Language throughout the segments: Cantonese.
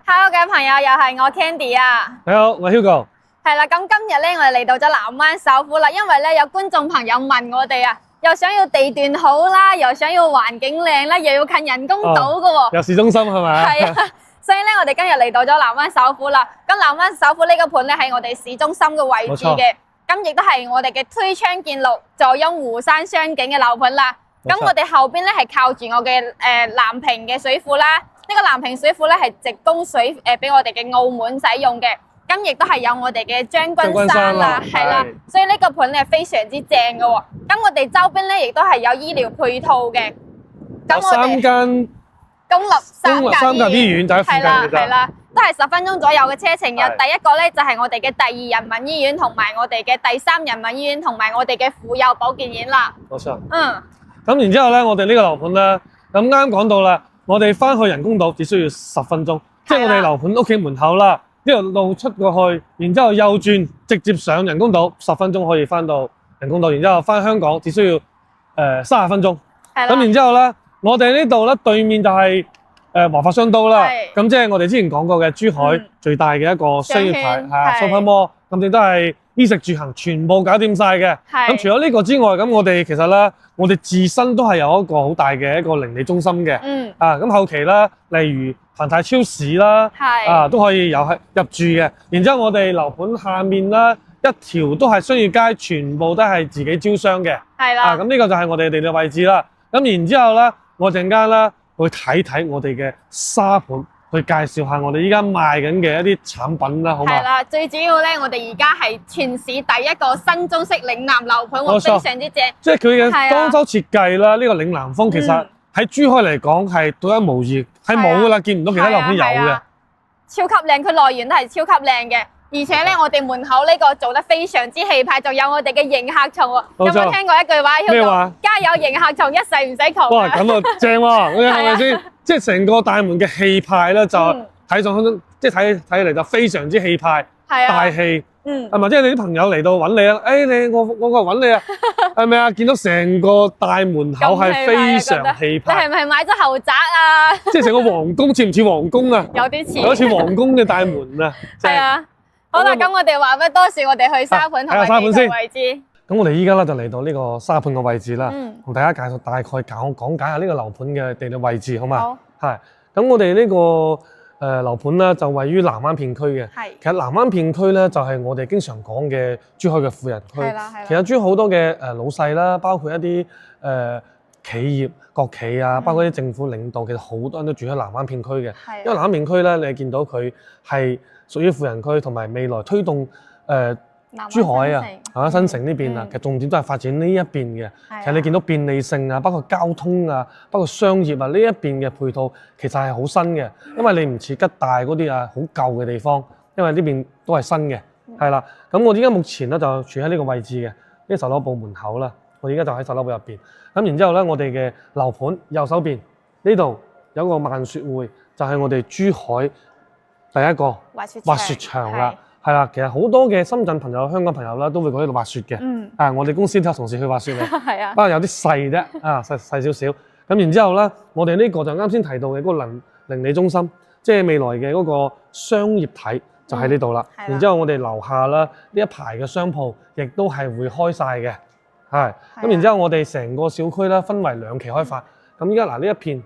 Hello 嘅朋友，又係我 Candy 啊！你好，我 Hugo。係啦，咁今日咧我哋嚟到咗南灣首府啦，因為咧有觀眾朋友問我哋啊，又想要地段好啦，又想要環境靚啦，又要近人工島噶喎。有市中心係咪？係啊，所以咧我哋今日嚟到咗南灣首府啦。咁南灣首府呢個盤咧喺我哋市中心嘅位置嘅，咁亦都係我哋嘅推窗見綠，坐擁湖山雙景嘅樓盤啦。咁我哋後邊咧係靠住我嘅南屏嘅水庫啦。呢個南屏水庫咧係直供水俾我哋嘅澳門使用嘅，咁亦都係有我哋嘅將軍山啦，係啦，所以呢個盤咧係非常之正嘅喎。咁我哋周邊咧亦都係有醫療配套嘅，咁我哋3間公立三甲醫院就喺附近嘅啫，係啦，都係10分鐘左右嘅車程嘅。第一個咧就係我哋嘅第2人民醫院，同埋我哋嘅第3人民醫院，同埋我哋嘅婦幼保健院啦。冇錯。嗯。咁然之後咧，我哋呢個樓盤咧，咁啱講到啦。我哋翻去人工島只需要10分鐘，即係我哋樓盤屋企門口啦，呢條路出過去，然之後右轉直接上人工島，10分鐘可以翻到人工島，然之後翻香港只需要30分鐘。咁然之後咧，我哋呢度咧對面就係華發商都啦，咁即係我哋之前講過嘅珠海最大嘅一個商業體Super Mall，咁亦都係衣食住行全部搞掂晒嘅。咁除咗呢個之外，咁我哋其實咧，我哋自身都係有一個好大嘅一個鄰里中心嘅。咁後期啦，例如繁泰超市啦，都可以有入住嘅。然之後我哋樓盤下面啦，一條都係商業街，全部都係自己招商嘅。係啦。咁呢個就係我哋地理位置啦。咁然之後咧，我陣間啦去睇睇我哋嘅沙盤。去介紹下我哋依家賣緊嘅一啲產品啦，好嘛？係啦，最主要咧，我哋而家係全市第一個新中式嶺南樓盤，非常之正。即係佢嘅裝修設計啦，呢個嶺南風其實喺珠海嚟講係獨一無二，係冇噶啦，見唔到其他樓盤有嘅。超級靚，佢來源都係超級靚嘅，而且咧，我哋門口呢個做得非常之氣派，仲有我哋嘅迎客松喎。有冇聽過一句話？咩話？家有迎客松，一世唔使窮。哇，咁啊正喎，係咪先？即係成個大門嘅氣派咧，就睇上去，即係睇嚟就非常之氣派、大氣。係咪？即係你啲朋友嚟到揾你啊？我過嚟揾你啊，係咪啊？見到成個大門口係非常氣派。你係咪買咗豪宅啊？即係成個皇宮，似唔似皇宮啊？有啲似。有似皇宮嘅大門啊！係啊。好啦，咁我哋話不多說，我哋去沙盤同埋呢個位置。咁我哋依家咧就嚟到呢個沙盤嘅位置啦，同大家大概講解下呢個樓盤嘅地理位置，好嘛？好。係。咁我哋呢個樓盤咧就位於南灣片區嘅。係。其實南灣片區咧就係我哋經常講嘅珠海嘅富人區。係啦，係啦。其實珠海好多嘅老細啦，包括一啲企業、國企啊，包括啲政府領導，其實好多人都住喺南灣片區嘅。係。因為南灣片區咧，你見到佢係屬於富人區，同埋未來推動珠海啊，新城呢邊啊，其實重點都係發展呢一邊嘅。其實你見到便利性啊，包括交通啊，包括商業啊，呢一邊嘅配套其實係好新嘅。因為你唔似吉大嗰啲啊，好舊嘅地方，因為呢邊都係新嘅，係啦。咁我而家目前咧就處喺呢個位置嘅，呢售樓部門口啦。我而家就喺售樓部入邊。咁然之後咧，我哋嘅樓盤右手邊呢度有個萬雪匯，就係我哋珠海第一個滑雪場啦。係啦，其實好多嘅深圳朋友、香港朋友啦，都會過呢度滑雪嘅。我哋公司都有同事去滑雪嘅。係啊。不過有啲細啫，細少少。咁然之後咧，我哋呢個就啱先提到嘅嗰個鄰里中心，即係未來嘅嗰個商業體就喺呢度啦。然之後我哋樓下啦，呢一排嘅商鋪亦都係會開晒嘅。係。咁然之後我哋成個小區啦，分為2期開發。咁依家嗱呢一片，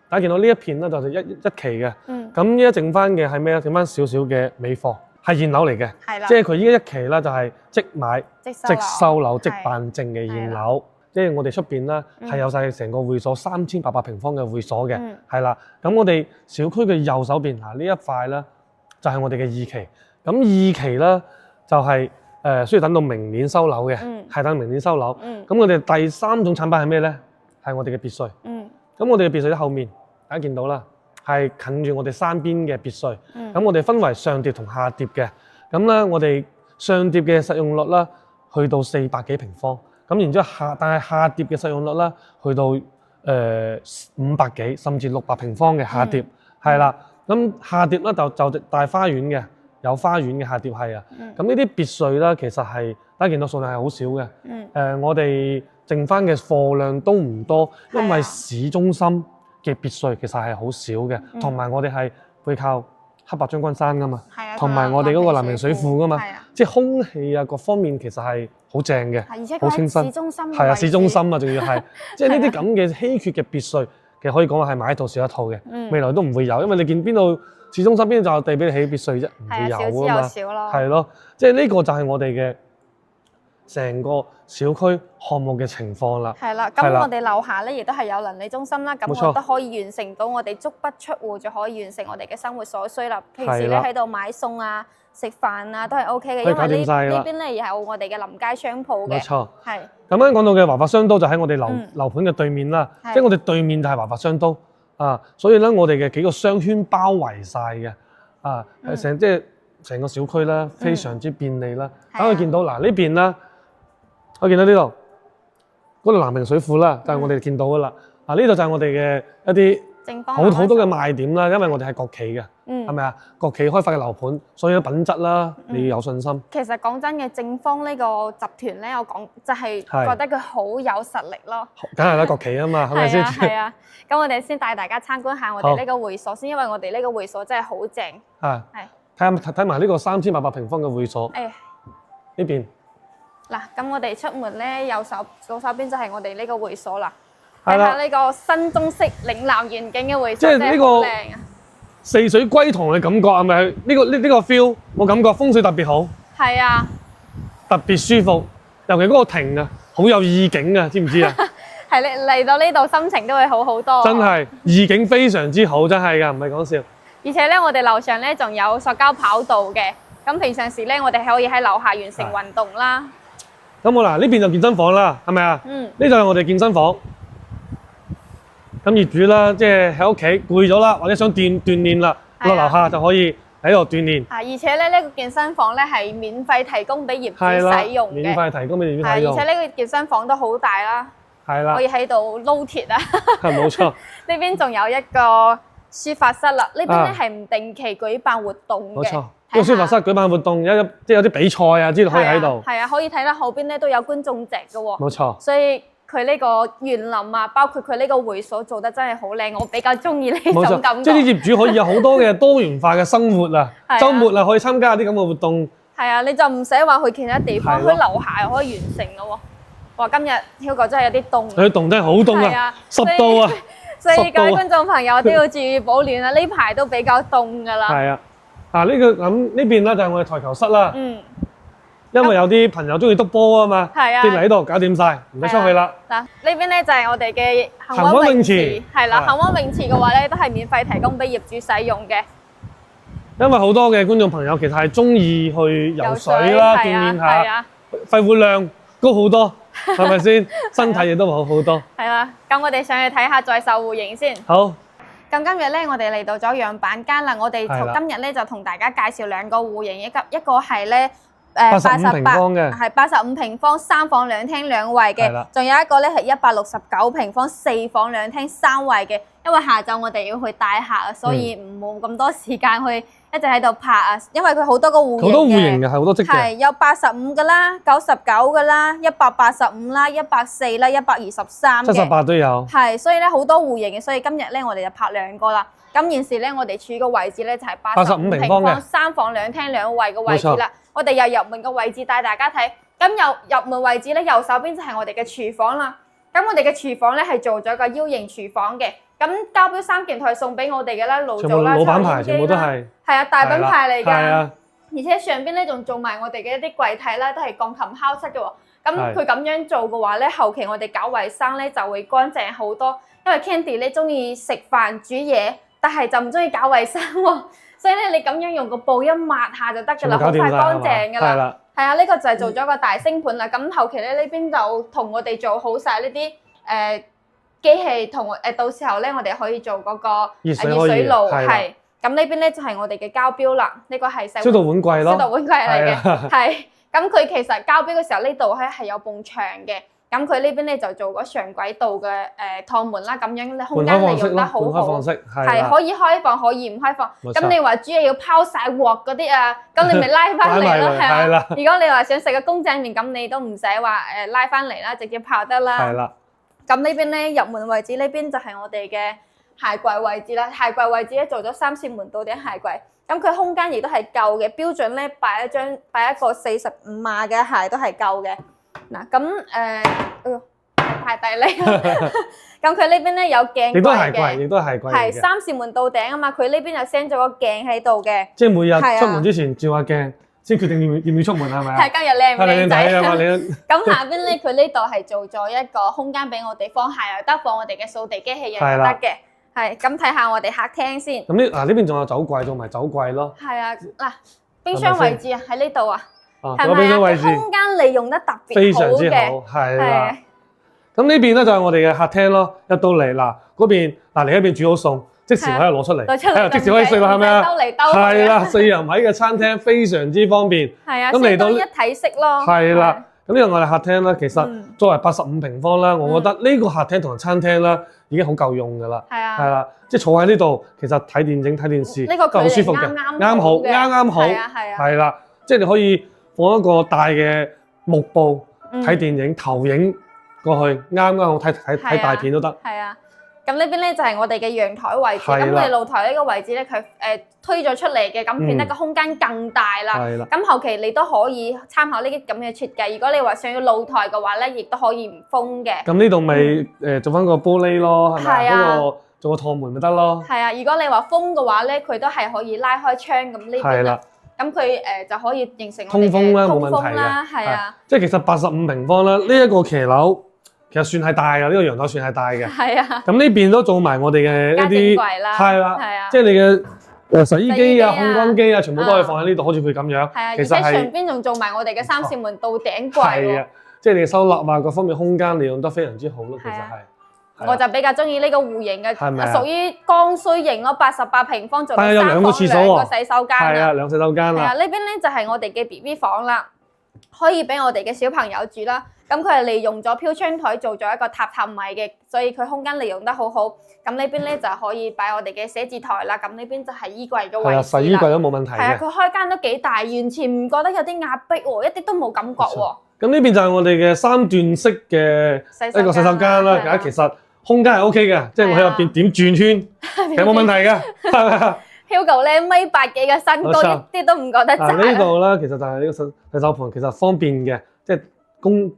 大家見到呢一片咧就係一期嘅。咁依家剩翻嘅係咩咧？剩翻少少嘅尾貨。係現樓嚟嘅，即係佢依家一期咧就係即買即收樓即辦證嘅現樓，即係我哋出邊啦係有晒成個會所3800平方嘅會所嘅，係啦。咁我哋小區嘅右手邊嗱呢一塊咧就係我哋嘅2期，咁2期咧就係需要等到明年收樓嘅，係等明年收樓。咁我哋第3種產品係咩咧？係我哋嘅別墅。咁我哋嘅別墅喺後面，大家見到啦。係近住我哋山邊嘅別墅，咁我哋分為上疊同下疊嘅，咁咧我哋上疊嘅實用率啦，去到400幾平方，咁然之後但係下疊嘅實用率啦，去到500幾甚至600平方嘅下疊，係啦，咁下疊咧就大花園嘅，有花園嘅下疊係啊，咁呢啲別墅咧其實係大家見到數量係好少嘅，我哋剩翻嘅貨量都唔多，因為市中心嘅別墅其實係好少嘅，同埋我哋係背靠黑白將軍山噶嘛，係啊，同埋我哋嗰個南明水庫噶嘛，即係空氣啊各方面其實係好正嘅，而且好清新。市中心係啊，市中心啊，仲要係即係呢啲咁嘅稀缺嘅別墅，其實可以講話係買一套少一套嘅，未來都唔會有，因為你見邊度市中心邊度有地俾你起別墅啫，唔會有啊嘛。係咯，即係呢個就係我哋嘅成個小區項目嘅情況啦。係啦，咁我哋樓下咧亦都係有鄰里中心啦，咁我都可以完成到我哋足不出戶就可以完成我哋嘅生活所需啦。平時咧喺度買餸啊、食飯啊都係 OK 嘅，因為呢邊咧有我哋嘅臨街商鋪嘅。冇錯，係。咁啱講到嘅華發商都就喺我哋樓盤嘅對面啦，即係我哋對面就係華發商都啊，所以咧我哋嘅幾個商圈包圍晒嘅啊，即係成個小區啦，非常之便利啦。等我見到嗱呢邊啦。我見到呢度，嗰度南明水庫啦，就係我哋見到噶啦。呢度就係我哋嘅一啲好多嘅賣點啦，因為我哋係國企嘅，係咪啊？國企開發嘅樓盤，所以品質啦，你要有信心。其實講真嘅，正方呢個集團咧，我講就係覺得佢好有實力咯。梗係啦，國企啊嘛，係咪先？係啊。咁我哋先帶大家參觀下我哋呢個會所先，因為我哋呢個會所真係好正。係。睇埋呢個3800平方嘅會所。呢邊。嗱，咁我哋出門咧，左手邊就係我哋呢個會所啦。睇下呢個新中式嶺南園景嘅會所，真係好靚啊！四水歸塘嘅感覺係咪？呢個 feel 我感覺風水特別好。係啊，特別舒服，尤其嗰個亭啊，好有意境啊，知唔知啊？係你嚟到呢度心情都會好好多。真係意境非常之好，真係㗎，唔係講笑。而且咧，我哋樓上咧仲有塑膠跑道嘅，咁平常時咧我哋可以喺樓下完成運動啦。咁好啦，呢邊就健身房啦，係咪啊？呢度係我哋健身房。咁業主啦，即係喺屋企攰咗啦，或者想鍛鍊啦，落樓下就可以喺度鍛鍊。而且咧呢個健身房咧係免費提供俾業主使用嘅。免費提供俾業主使用。而且呢個健身房都好大啦。係啦。可以喺度撈鐵啊。係冇錯。呢邊仲有一個書法室啦，呢邊咧係唔定期舉辦活動嘅。冇錯。個書法室舉辦活動，即係有啲比賽啊之類可以喺度。係啊，可以睇到後邊咧都有觀眾席嘅喎。冇錯。所以佢呢個園林啊，包括佢呢個會所做得真係好靚，我比較中意呢種感覺。即係啲業主可以有好多嘅多元化嘅生活啊，週末啊可以參加啲咁嘅活動。係啊，你就唔使話去其他地方，喺樓下又可以完成咯喎。哇，今日 Hugo 真係有啲凍。佢凍真係好凍啊，10度啊。所以各位觀眾朋友都要注意保暖啊，呢排都比較凍㗎啦。係啊。呢邊咧就係我哋台球室啦。因為有啲朋友中意篤波啊嘛，跌嚟呢度搞掂晒，唔使出去啦。嗱，呢邊咧就係我哋嘅恆溫泳池，係啦，恆溫泳池嘅話咧都係免費提供俾業主使用嘅。因為好多嘅觀眾朋友其實係中意去游水啦，鍛鍊下，肺活量高好多，係咪先？身體亦都好好多。係啦，咁我哋上去睇下在售戶型先。好。咁今日咧，我哋嚟到咗樣板間啦。我哋今日咧就同大家介紹兩個戶型，一個係咧85平方嘅，係85平方3房2廳2衛嘅，仲有一個咧係169平方4房2廳3衛嘅。因為下晝我哋要去帶客啊，所以唔冇咁多時間去一直喺度拍啊。因為佢好多個戶型嘅，好多戶型嘅係好多積嘅，係有85嘅啦、99嘅啦、185啦、140啦、123嘅，78都有。係，所以咧好多戶型嘅，所以今日咧我哋就拍兩個啦。咁現時咧我哋處嘅位置咧就係85平方3房2廳2衛嘅位置啦。我哋由入門嘅位置帶大家睇，咁入門位置咧右手邊就係我哋嘅廚房啦。咁我哋嘅廚房咧係做咗個 U 型廚房嘅。咁交標3件台送俾我哋嘅啦，爐灶啦、抽煙機啦，係啊，大品牌嚟㗎。而且上邊咧仲做埋我哋嘅一啲櫃體啦，都係鋼琴烤漆嘅喎。咁佢咁樣做嘅話咧，後期我哋搞衞生咧就會乾淨好多。因為 Candy 咧中意食飯煮嘢，但係就唔中意搞衞生喎。所以咧你咁樣用個布一抹下就得㗎啦，好快乾淨㗎啦。係啊，呢個就係做咗個大星盤啦。咁後期咧呢邊就同我哋做好晒呢啲機器同到時候咧，我哋可以做嗰個熱水爐，係咁呢邊咧就係我哋嘅交標啦。呢個係消毒碗櫃咯，消毒碗櫃嚟嘅，係咁佢其實交標嘅時候呢度咧係有埲牆嘅，咁佢呢邊咧就做嗰上軌道嘅趟門啦，咁樣空間利用得好好，係可以開放可以唔開放。咁你話煮嘢要拋晒鑊嗰啲啊，咁你咪拉翻嚟咯，係啊。如果你話想食個公仔麵，咁你都唔使話拉翻嚟啦，直接拋得啦。係啦。咁呢邊咧入門位置呢邊就係我哋嘅鞋櫃位置啦，鞋櫃位置咧做咗3扇門到頂鞋櫃，咁佢空間亦都係夠嘅，標準咧擺一個45碼嘅鞋都係夠嘅。嗱咁哎呦太大力啦！咁佢呢邊咧有鏡亦都係鞋櫃，亦都係鞋櫃嚟嘅。係3扇門到頂啊嘛，佢呢邊又 send 咗個鏡喺度嘅。即係每日出門之前照下鏡，先決定要唔要出門係咪啊？係今日靚唔靚仔啊嘛你。咁下邊咧，佢呢度係做咗一個空間俾我哋放鞋又得，放我哋嘅掃地機器人又得嘅。係咁睇下我哋客廳先。咁呢邊仲有酒櫃，做埋酒櫃咯。係啊，嗱冰箱位置啊喺呢度啊，係咪啊？空間利用得特別非常之好，係啦。咁呢邊咧就係我哋嘅客廳咯。入到嚟嗱嗰邊你喺邊煮好餸，即時可以攞出嚟，即時可以食啦，係咪啊？兜嚟兜去。係啦，4人位嘅餐廳非常之方便。係啊，咁嚟到一體式咯。係啦，咁呢個我哋客廳咧，其實作為85平方啦，我覺得呢個客廳同餐廳啦已經好夠用㗎啦。係啊，係啦，即係坐喺呢度，其實睇電影睇電視都好舒服嘅，啱好，係啦，即係你可以放一個大嘅幕布睇電影投影過去，啱好睇大片都得。係啊，咁呢邊咧就係我哋嘅陽台位置，咁我哋露台呢個位置咧，佢推咗出嚟嘅，咁變得個空間更大啦。咁後期你都可以參考呢啲咁嘅設計。如果你話想要露台嘅話咧，亦都可以唔封嘅。咁呢度咪做翻個玻璃咯，係咪？嗰個做個趟門咪得咯。係啊，如果你話封嘅話咧，佢都係可以拉開窗咁呢邊啦。咁佢就可以形成通風啦，冇問題嘅。係啊，即係其實85平方啦，呢一個騎樓。其實算係大㗎，呢個陽台算係大嘅。係啊。咁呢邊都做埋我哋嘅一啲櫃啦。係啦。係啊。即係你嘅洗衣機啊、烘乾機啊，全部都可以放喺呢度，好似佢咁樣。係啊。其實係上邊仲做埋我哋嘅3扇門到頂櫃喎。係啊。即係你收納啊各方面空間利用得非常之好咯，其實係。我就比較中意呢個戶型嘅，屬於剛需型咯，88平方做到3房2個洗手間。係啊，2洗手間啦。係啊，呢邊咧就係我哋嘅 BB 房啦，可以俾我哋嘅小朋友住啦。咁佢係利用咗飄窗台做咗一個榻米嘅，所以佢空間利用得好好。咁呢邊咧就可以擺我哋嘅寫字台啦。咁呢邊就係衣櫃嘅位置啦。洗衣櫃都冇問題嘅。係啊，佢開間都幾大，完全唔覺得有啲壓迫喎，一啲都冇感覺喎。咁呢邊就係我哋嘅3段式嘅一個洗手間啦。而家其實空間係 OK 嘅，即係我喺入邊點轉圈，其實冇問題嘅，係咪啊？Hugo 咧1.8幾嘅身高，一啲都唔覺得窄。呢度啦，其實就係呢個洗手盤，其實方便嘅，即係公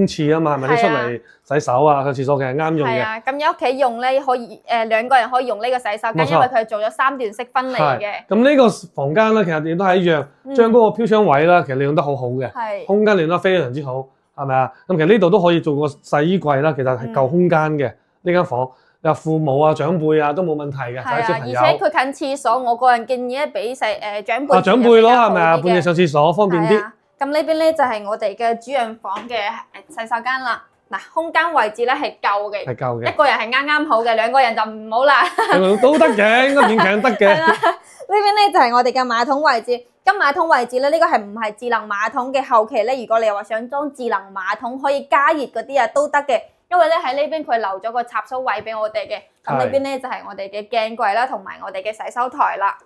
廁啊嘛，係咪？你出嚟洗手啊，去廁所其實啱用嘅。係啊，咁喺屋企用咧，可以2個人可以用呢個洗手間，因為佢係做咗3段式分離嘅。咁呢個房間咧，其實亦都係一樣，將嗰個飄窗位啦，其實利用得好好嘅，空間利用得非常之好，係咪啊？咁其實呢度都可以做個洗衣櫃啦，其實係夠空間嘅呢間房。有父母啊、長輩啊都冇問題嘅，係啊，而且佢近廁所，我個人建議咧俾長輩。長輩咯，係咪啊？半夜上廁所方便啲。咁呢邊咧就係我哋嘅主人房嘅洗手間啦。嗱，空間位置咧係夠嘅，係夠嘅。一個人係啱啱好嘅，2個人就唔好啦。都得嘅，應該勉強得嘅。呢邊咧就係我哋嘅馬桶位置。咁馬桶位置咧，呢個係唔係智能馬桶嘅？後期咧，如果你話想裝智能馬桶可以加熱嗰啲啊，都得嘅。因為咧喺呢邊佢留咗個插蘇位俾我哋嘅，咁呢邊咧就係我哋嘅鏡櫃啦，同埋我哋嘅洗手台啦。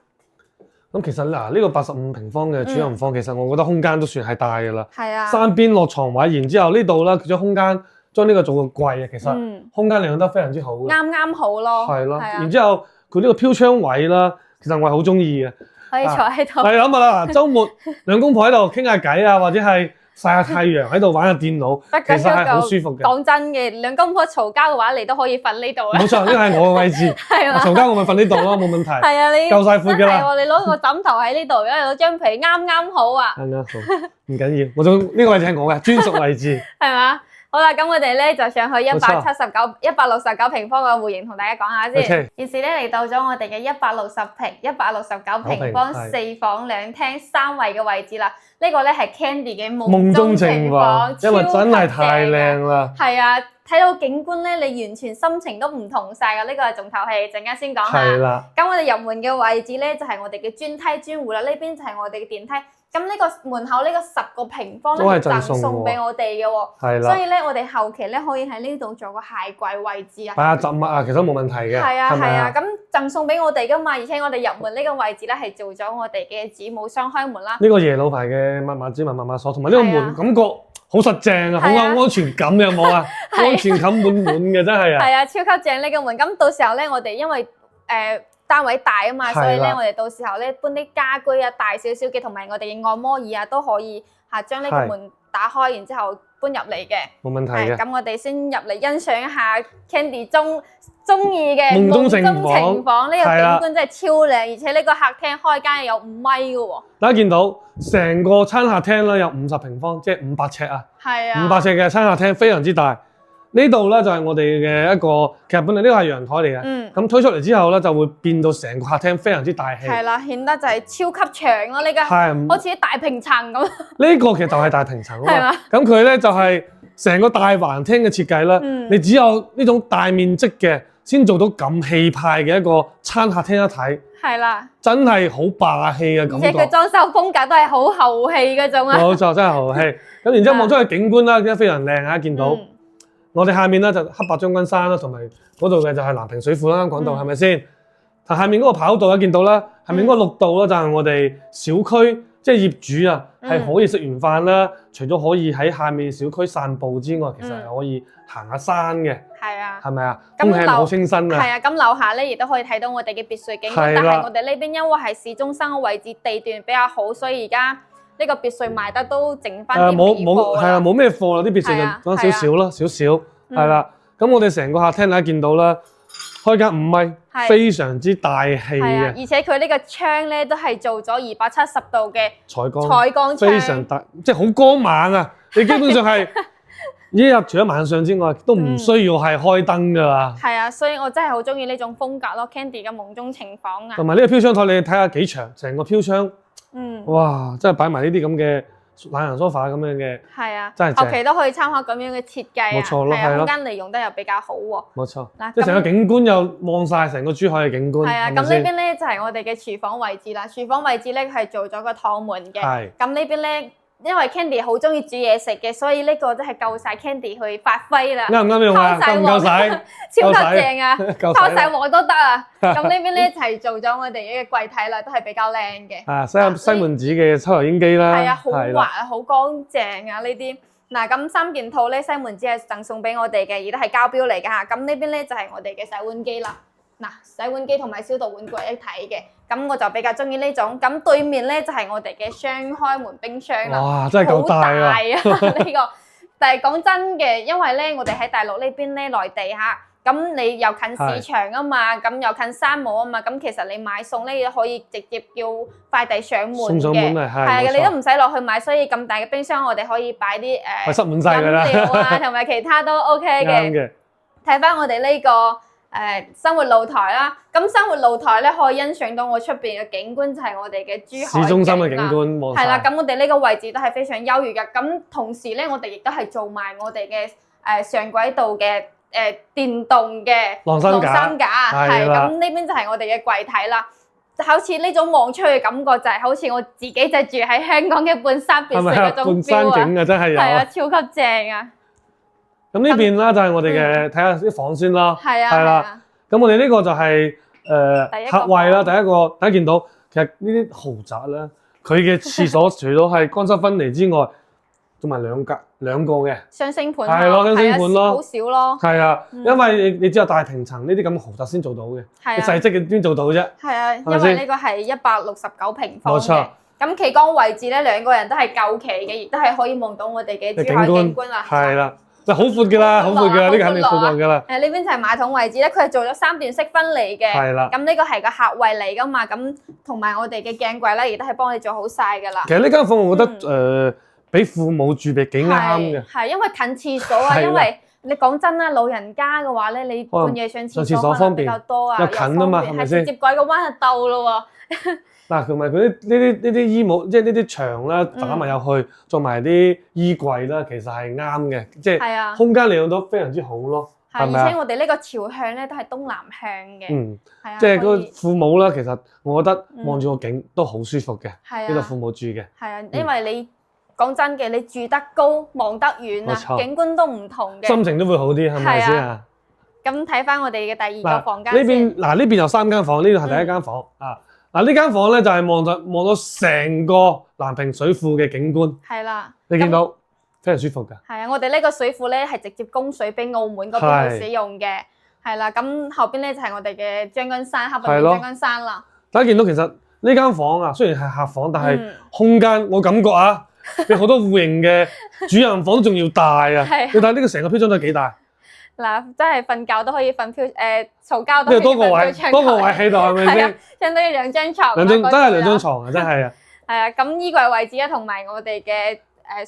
咁其實嗱，呢個85平方嘅主人房，其實我覺得空間都算係大㗎啦。係啊。3邊落床位，然之後呢度啦，佢將空間將呢個做個櫃啊，其實空間利用得非常之好。啱啱好咯。係咯。然之後佢呢個飄窗位啦，其實我係好中意嘅。可以坐喺度。係諗下啦，週末兩公婆喺度傾下偈啊，或者係曬下太陽喺度玩下電腦，其實係好舒服嘅。講真嘅，兩公婆嘈交嘅話，你都可以瞓呢度啊。冇錯，呢個係我嘅位置。係啊。嘈交我咪瞓呢度咯，冇問題。係啊，你夠晒闊㗎啦。係喎，你攞個枕頭喺呢度，因為攞張被啱啱好啊。啱啱好，唔緊要。我仲呢個位置係我嘅專屬位置。係嘛？好啦，咁我哋咧就上去169平方嘅戶型，同大家講下先。現時咧嚟到咗我哋嘅169平方4房2廳3衛嘅位置啦。呢個咧係 Candy 嘅夢中情房，因為真係太靚啦。係啊，睇到景觀咧，你完全心情都唔同晒噶。呢個係重頭戲，陣間先講下。係啦。咁我哋入門嘅位置咧就係我哋嘅專梯專戶啦，呢邊就係我哋嘅電梯。咁呢個門口呢個10個平方咧係贈送俾我哋嘅喎，係啦。所以咧我哋後期咧可以喺呢度做個鞋櫃位置啊，擺下雜物啊，其實都冇問題嘅。係啊係啊，咁贈送俾我哋噶嘛，而且我哋入門呢個位置咧係做咗我哋嘅子母雙開門啦。呢個耶魯牌嘅密碼指紋密碼鎖，同埋呢個門感覺好實淨啊，好有安全感有冇啊？安全感滿滿嘅真係啊！係啊，超級正呢個門。咁到時候咧，我哋因為單位大啊嘛，所以咧我哋到時候咧搬啲家居啊大少少嘅，同埋我哋嘅按摩椅啊都可以將呢個門打開，然之後搬入嚟嘅。冇問題嘅。咁我哋先入嚟欣賞一下 Candy 中意嘅夢中情房。呢個景觀真係超靚，而且呢個客廳開間有5米嘅喎。大家見到成個餐客廳咧有50平方，即係500尺啊。係啊。500尺嘅餐客廳非常之大。呢度咧就係我哋嘅一個，其實本嚟呢個係陽台嚟嘅。咁推出嚟之後咧就會變到成個客廳非常之大氣。係啦，顯得就係超級長咯，呢個好似啲大平層咁。呢個其實就係大平層啊嘛。咁佢咧就係成個大橫廳嘅設計啦。你只有呢種大面積嘅，先做到咁氣派嘅一個餐客廳一睇。係啦。真係好霸氣嘅感覺。而且佢裝修風格都係好豪氣嗰種啊。冇錯，真係豪氣。咁然之後望出去景觀啦，非常靚啊！見到。我哋下面咧就黑白將軍山啦，同埋嗰度嘅就係南屏水庫啦，講到係咪先？但下面嗰個跑道咧見到啦，下面嗰個綠道咧就係我哋小區，即係業主啊，係可以食完飯啦，除咗可以喺下面小區散步之外，其實係可以行下山嘅。係啊，係咪啊？空氣好清新啊！係啊，咁樓下咧亦都可以睇到我哋嘅別墅景觀，但係我哋呢邊因為係市中心嘅位置，地段比較好，所以而家呢個別墅賣得都剩翻啲尾貨啦，冇咩貨啦，啲別墅就講少少啦，少少係啦。咁我哋成個客廳大家見到啦，開間5米，非常之大氣嘅，而且佢呢個窗咧都係做咗270度嘅採光窗，非常大，即係好光猛啊！你基本上係一日除咗晚上之外，都唔需要係開燈噶啦。係啊，所以我真係好中意呢種風格咯 ，Candy 嘅夢中情房啊。同埋呢個飄窗台，你睇下幾長，成個飄窗。哇！真係擺埋呢啲咁嘅懶人梳化咁樣嘅，係啊，真係正。後期都可以參考咁樣嘅設計啊，冇錯咯，係啊，空間利用得又比較好喎。冇錯，嗱，即係成個景觀又望晒成個珠海嘅景觀。係啊，咁呢邊咧就係我哋嘅廚房位置啦。廚房位置咧係做咗個趟門嘅。係。咁呢邊咧，因為 Candy 好中意煮嘢食嘅，所以呢個都係夠晒 Candy 去發揮啦。啱唔啱用啊？夠唔夠使？超級正啊！拋晒鑊都得啊！咁呢邊咧就係做咗我哋嘅櫃體啦，都係比較靚嘅。啊，西門子嘅抽油煙機啦。係啊，好滑啊，好乾淨啊呢啲。嗱，咁3件套咧，西門子係贈送俾我哋嘅，而都係交標嚟㗎嚇。咁呢邊咧就係我哋嘅洗碗機啦。嗱，洗碗機同埋消毒碗具一體嘅，咁我就比較中意呢種。咁對面咧就係我哋嘅雙開門冰箱啦。哇，真係夠大啊！呢個，但係講真嘅，因為咧我哋喺大陸呢邊咧內地嚇，咁你又近市場啊嘛，咁又近山姆啊嘛，咁其實你買餸咧都可以直接叫快遞上門嘅，送上門嚟係嘅，你都唔使落去買，所以咁大嘅冰箱我哋可以擺啲塞滿曬㗎啦，飲料啊同埋其他都 OK 嘅。睇翻我哋呢個。生活露台啦，咁生活露台咧可以欣賞到我出邊嘅景觀，就係我哋嘅珠海市中心嘅景觀，係啦。咁我哋呢個位置都係非常優越嘅。咁同時咧，我哋亦都係做埋我哋嘅上軌道嘅電動嘅晾衫架，係咁呢邊就係我哋嘅櫃體啦。好似呢種望出去嘅感覺，就係好似我自己就住喺香港嘅半山別墅嗰種 feel 啊！半山景啊，真係有，係啊，超級正啊！咁呢邊啦就係我哋嘅睇下啲房先啦，係啦。咁我哋呢個就係客位啦，第一個大家見到，其實呢啲豪宅咧，佢嘅廁所除咗係乾濕分離之外，仲埋兩個嘅雙星盤，係咯，雙星盤咯，好少咯，係啊，因為你只有大平層呢啲咁嘅豪宅先做到嘅，你細積嘅邊做到啫？係啊，因為呢個係169平方嘅，冇錯。咁企崗位置咧，兩個人都係夠企嘅，亦都係可以望到我哋嘅珠海景觀啦，係啦。就好闊㗎啦，好闊㗎啦，呢個肯定闊咗㗎啦。呢邊就係馬桶位置咧，佢係做咗3段式分離嘅。係啦。咁呢個係個客位嚟㗎嘛，咁同埋我哋嘅鏡櫃咧，亦都係幫你做好晒㗎啦。其實呢間房我覺得俾父母住嘅幾啱嘅。係因為近廁所啊，因為你講真啦，老人家嘅話咧，你半夜上廁所可能比較多啊，又近啊嘛，係咪先？直接拐個彎就到咯喎。嗱，同埋佢呢啲衣帽，即係呢啲牆啦，打埋入去，做埋啲衣櫃啦，其實係啱嘅，即係空間利用都非常之好咯。係咪啊？而且我哋呢個朝向咧都係東南向嘅。嗯，係啊。即係個父母啦，其實我覺得望住個景都好舒服嘅。係啊。呢度父母住嘅。係啊，因為你講真嘅，你住得高，望得遠啊，景觀都唔同嘅。心情都會好啲，係咪先啊？咁睇翻我哋嘅第二個房間先。呢邊有3間房，呢度係第一間房啊。嗱，呢間房咧就係望到成個南屏水庫嘅景觀，係啦，你見到非常舒服㗎。係啊，我哋呢個水庫咧係直接供水俾澳門嗰邊去使用嘅，係啦。咁後邊咧就係我哋嘅將軍山黑白將軍山啦。大家見到其實呢間房啊，雖然係客房，但係空間我感覺啊，比好多戶型嘅主人房都仲要大啊。你睇呢個成個標準都係幾大？嗱，真係瞓覺都可以瞓嘈交都可以多個位喺度係咪先？相當於2張床，真係2張床啊！真係啊。係啊，咁衣櫃位置咧，同埋我哋嘅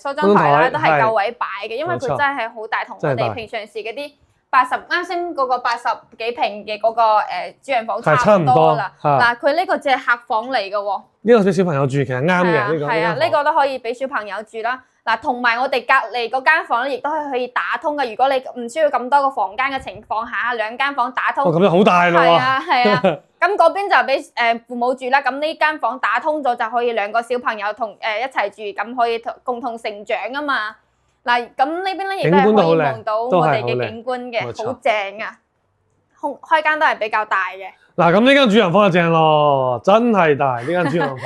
梳妝台啦，都係夠位擺嘅，因為佢真係好大，同我哋平常時嗰啲啱先嗰個80幾平嘅嗰個主人房差唔多啦。嗱，佢呢個只係客房嚟嘅喎。呢個俾小朋友住其實啱嘅呢個。係啊，呢個都可以俾小朋友住啦。嗱，同埋我哋隔離嗰間房咧，亦都係可以打通嘅。如果你唔需要咁多個房間嘅情況下，2間房打通。咁樣好大咯喎。係啊。咁嗰邊就俾父母住啦。咁呢間房打通咗就可以2個小朋友一齊住，咁可以共同成長啊嘛。嗱，咁呢邊咧亦都係可以望到我哋嘅景觀嘅，好正啊！開間都係比較大嘅。嗱，咁呢間主人房就正咯，真係大呢間主人房。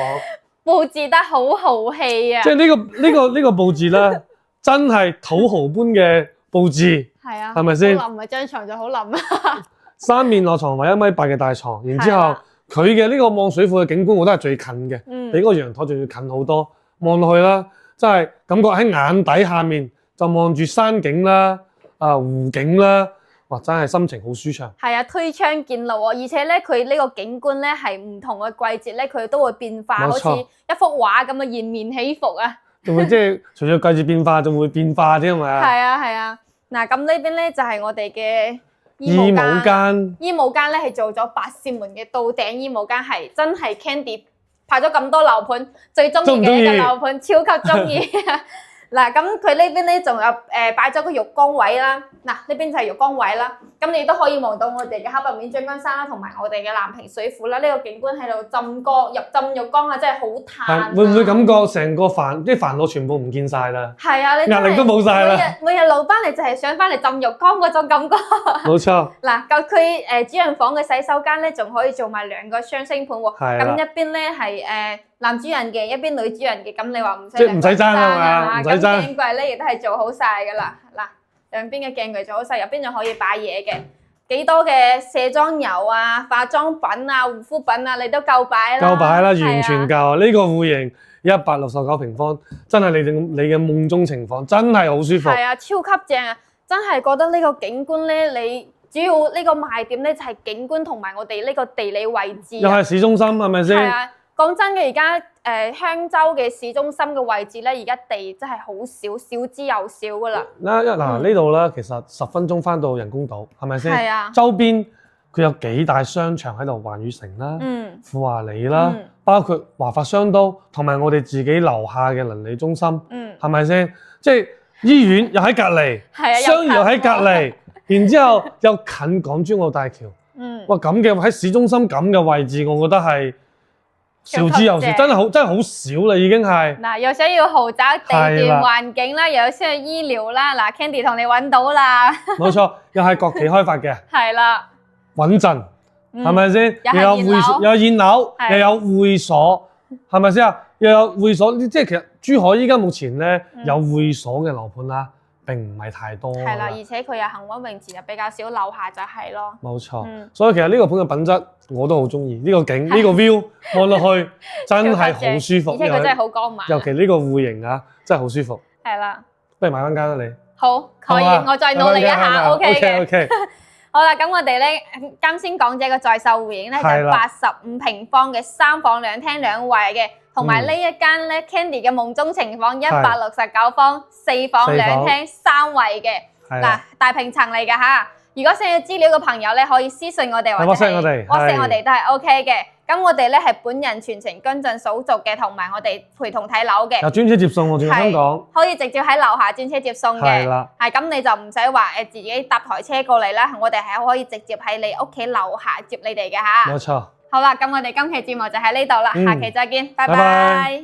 佈置得好豪氣啊！即係呢個佈置咧，真係土豪般嘅佈置。係啊，係咪先？好冧啊！張床就好冧啊！3面落床為1米8嘅大床，然之後佢嘅呢個望水庫嘅景觀，我覺得係最近嘅，比嗰個陽台仲要近好多。望落去啦，真係感覺喺眼底下面就望住山景啦、湖景啦。哇！真係心情好舒暢。係啊，推窗見路喎，而且咧佢呢個景觀咧係唔同嘅季節咧，佢都會變化，好似一幅畫咁啊，延綿起伏啊。仲會即係隨住季節變化，仲會變化添係咪啊？係啊係啊，嗱咁呢邊咧就係我哋嘅衣帽間。衣帽間咧係做咗8扇門嘅到頂衣帽間，係真係 Candy 拍咗咁多樓盤最中意嘅一個樓盤，超級中意。嗱，咁佢呢邊咧仲有擺咗個浴缸位啦，嗱呢邊就係浴缸位啦，咁你都可以望到我哋嘅黑白面將軍山啦，同埋我哋嘅南屏水庫啦，呢個景觀喺度浸浴缸啊，真係好嘆啊！會唔會感覺成個啲煩惱全部唔見晒啦？係啊，你壓力都冇晒啦！每日落班嚟就係想翻嚟浸浴缸嗰種感覺。冇錯。嗱，咁佢主人房嘅洗手間咧，仲可以做埋2個雙星盤喎。係。咁一邊咧係男主人嘅，一邊女主人嘅，咁你話唔使即係唔使爭啊嘛，唔使爭。咁鏡櫃咧亦都係做好晒噶啦，嗱兩邊嘅鏡櫃做好晒，入邊仲可以擺嘢嘅，幾多嘅卸妝油啊、化妝品啊、護膚品啊，你都夠擺啦。夠擺啦，完全夠。呢個戶型169平方，真係你嘅夢中情況，真係好舒服。係啊，超級正啊！真係覺得呢個景觀咧，你主要呢個賣點咧就係景觀同埋我哋呢個地理位置。又係市中心係咪先？係啊。講真嘅，而家香洲嘅市中心嘅位置咧，而家地真係好少，少之又少噶啦。嗱呢度咧，其實10分鐘翻到人工島，係咪先？係啊。周邊佢有幾大商場喺度，環宇城啦、富華里啦，包括華發商都，同埋我哋自己樓下嘅鄰里中心，係咪先？即係醫院又喺隔離，商業又喺隔離，然之後又近港珠澳大橋。哇，咁嘅喺市中心咁嘅位置，我覺得係。少之又少，真係好少啦，已經係。嗱，又想要豪宅地段環境啦，又想要醫療啦，嗱 ，Candy 同你揾到啦。冇錯，又係國企開發嘅。係啦。穩陣，係咪先？又有會所，又有現樓，又有會所，係咪先啊？又有會所，即係其實珠海依家目前咧有會所嘅樓盤啦。並唔係太多。係啦，而且佢有恒溫泳池又比較少，樓下就係咯。冇錯，所以其實呢個盤嘅品質我都好中意。呢個景，呢個 view 望落去真係好舒服，而且佢真係好光猛。尤其呢個戶型啊，真係好舒服。係啦，不如買翻間啦你。好，可以，我再努力一下，OK 嘅。OK。好啦，咁我哋咧啱先講咗個在售戶型咧，就85平方嘅3房2廳2衛嘅。同埋呢一間咧 Candy 嘅夢中情況169方4房2廳3衛嘅，嗱大平層嚟㗎嚇。如果想要資料嘅朋友咧，可以私信我哋或者 WhatsApp 我哋都係 OK 嘅。咁我哋咧係本人全程跟進手續嘅，同埋我哋陪同睇樓嘅。有專車接送喎，仲要香港。可以直接喺樓下專車接送嘅。係啦。係咁你就唔使話自己搭台車過嚟啦，我哋係可以直接喺你屋企樓下接你哋嘅嚇。冇錯。好啦，咁我哋今期節目就喺呢度啦，下期再見，拜拜。